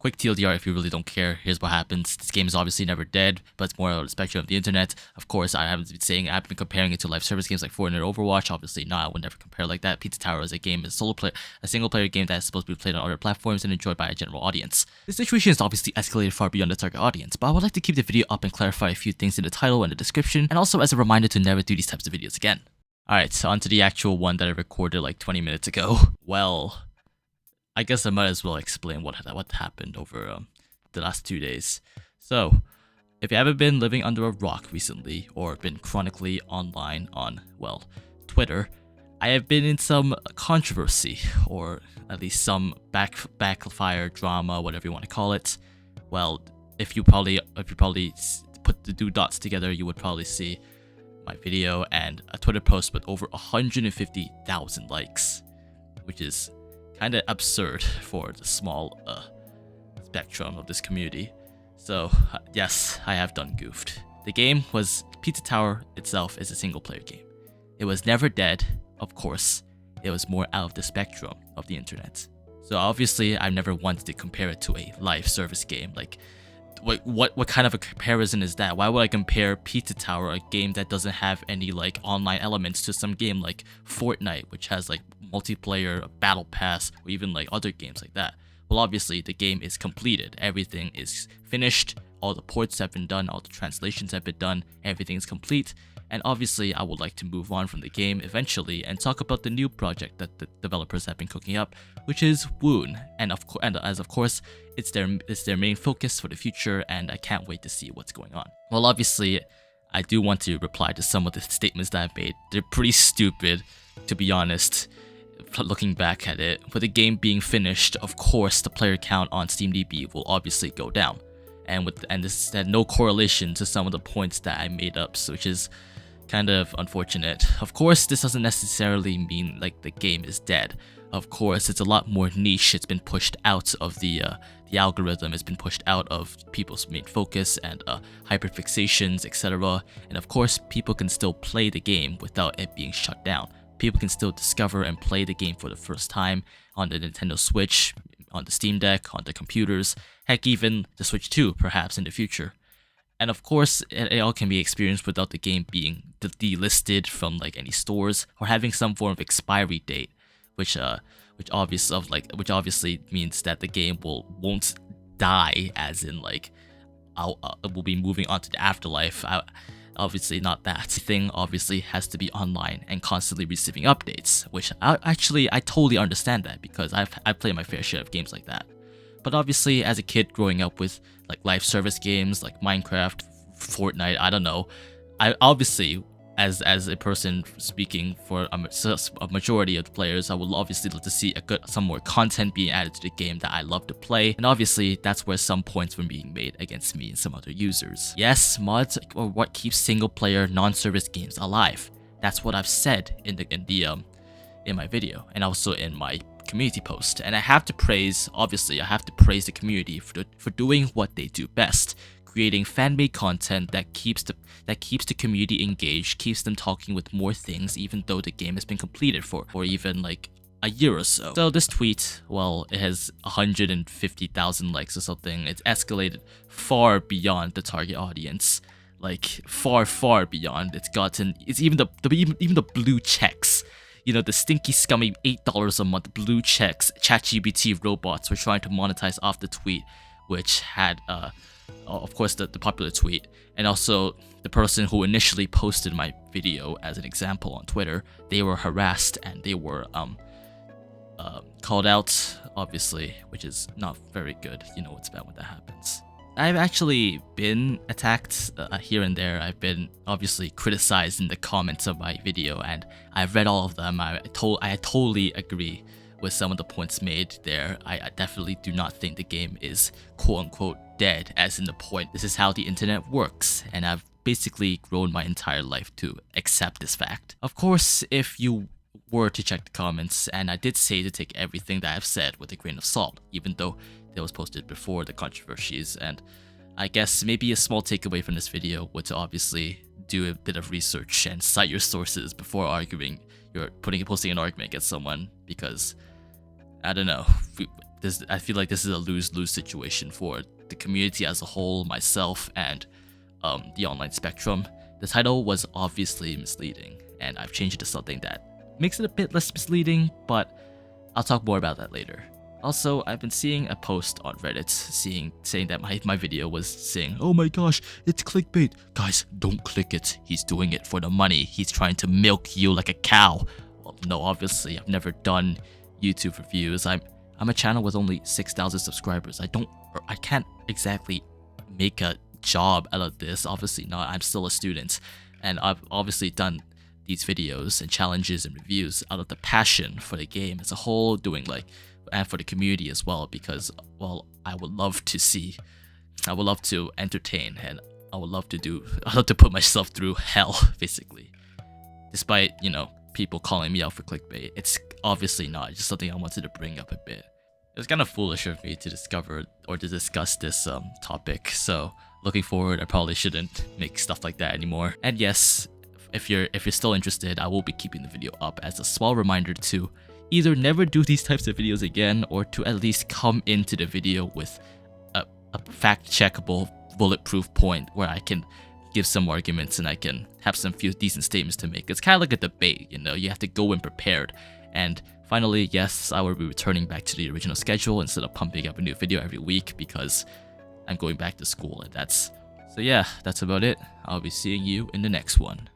quick TLDR if you really don't care. Here's what happens. This game is obviously never dead, but it's more on the spectrum of the internet. Of course, I've been comparing it to live service games like Fortnite or Overwatch. Obviously, no, I would never compare like that. Pizza Tower is a single player game that is supposed to be played on other platforms and enjoyed by a general audience. The situation is obviously escalated far beyond the target audience, but I would like to keep the video up and clarify a few things in the title and the description, and also as a reminder to never do these types of videos again. Alright, so onto the actual one that I recorded like 20 minutes ago. Well, I guess I might as well explain what happened over the last 2 days. So, if you haven't been living under a rock recently, or been chronically online on, well, Twitter, I have been in some controversy, or at least some backfire drama, whatever you want to call it. Well, if you probably put the two dots together, you would probably see my video and a Twitter post with over 150,000 likes, which is kind of absurd for the small spectrum of this community. So yes, I have done goofed. The game was Pizza Tower itself is a single player game. It was never dead, of course. It was more out of the spectrum of the internet. So obviously I've never wanted to compare it to a live service game. Like, what kind of a comparison is that? Why would I compare Pizza Tower, a game that doesn't have any like online elements, to some game like Fortnite, which has like multiplayer, a battle pass, or even like other games like that? Well, obviously the game is completed. Everything is finished. All the ports have been done. All the translations have been done. Everything is complete. And obviously, I would like to move on from the game eventually and talk about the new project that the developers have been cooking up, which is Woon. And of course, it's their main focus for the future, and I can't wait to see what's going on. Well, obviously, I do want to reply to some of the statements that I've made. They're pretty stupid, to be honest. Looking back at it, with the game being finished, of course, the player count on SteamDB will obviously go down, and this had no correlation to some of the points that I made up, which is kind of unfortunate. Of course, this doesn't necessarily mean like the game is dead. Of course, it's a lot more niche. It's been pushed out of the algorithm. It's been pushed out of people's main focus and hyperfixations, etc. And of course, people can still play the game without it being shut down. People can still discover and play the game for the first time on the Nintendo Switch, on the Steam Deck, on the computers, heck, even the Switch 2 perhaps in the future. And of course, it all can be experienced without the game being delisted from like any stores or having some form of expiry date, which obviously means that the game won't die, as in like we'll be moving on to the afterlife. Obviously not that. The thing obviously has to be online and constantly receiving updates, which I totally understand that, because I've played my fair share of games like that. But obviously, as a kid growing up with like live service games like Minecraft, Fortnite, I don't know, I obviously, as a person speaking for a majority of the players, I would obviously love to see some more content being added to the game that I love to play, and obviously that's where some points were being made against me and some other users. Yes, mods are what keeps single-player non-service games alive. That's what I've said in my video and also in my community post, and I have to praise the community for doing what they do best. Creating fan-made content that keeps the community engaged, keeps them talking with more things, even though the game has been completed for even like a year or so. So this tweet, well, it has 150,000 likes or something. It's escalated far beyond the target audience, like far beyond. It's even the blue checks. You know, the stinky, scummy $8 a month blue checks ChatGPT robots were trying to monetize off the tweet, which had of course the popular tweet, and also the person who initially posted my video as an example on Twitter. They were harassed and they were called out, obviously, which is not very good. You know what's bad when that happens. I've actually been attacked here and there. I've been obviously criticized in the comments of my video, and I've read all of them. I totally agree with some of the points made there. I definitely do not think the game is quote-unquote dead, as in the point. This is how the internet works, and I've basically grown my entire life to accept this fact. Of course, if you were to check the comments, and I did say to take everything that I've said with a grain of salt, even though it was posted before the controversies, and I guess maybe a small takeaway from this video would to obviously do a bit of research and cite your sources before arguing. You're posting an argument against someone, because I don't know, I feel like this is a lose-lose situation for the community as a whole, myself, and the online spectrum. The title was obviously misleading, and I've changed it to something that makes it a bit less misleading, but I'll talk more about that later. Also, I've been seeing a post on Reddit saying that my video was saying, "Oh my gosh, it's clickbait. Guys, don't click it. He's doing it for the money. He's trying to milk you like a cow." Well, no, obviously, I've never done YouTube reviews. I'm a channel with only 6,000 subscribers. I can't exactly make a job out of this. Obviously not. I'm still a student, and I've obviously done these videos and challenges and reviews out of the passion for the game as a whole, and for the community as well, because, well, I would love to entertain, and I would love to put myself through hell, basically. Despite, people calling me out for clickbait, it's obviously not. It's just something I wanted to bring up a bit. It was kind of foolish of me to discuss this topic, so looking forward, I probably shouldn't make stuff like that anymore. And yes, if you're still interested, I will be keeping the video up as a small reminder to either never do these types of videos again, or to at least come into the video with a fact-checkable, bulletproof point where I can give some arguments and I can have some few decent statements to make. It's kind of like a debate, you have to go in prepared. And finally, yes, I will be returning back to the original schedule instead of pumping up a new video every week, because I'm going back to school, and that's about it. I'll be seeing you in the next one.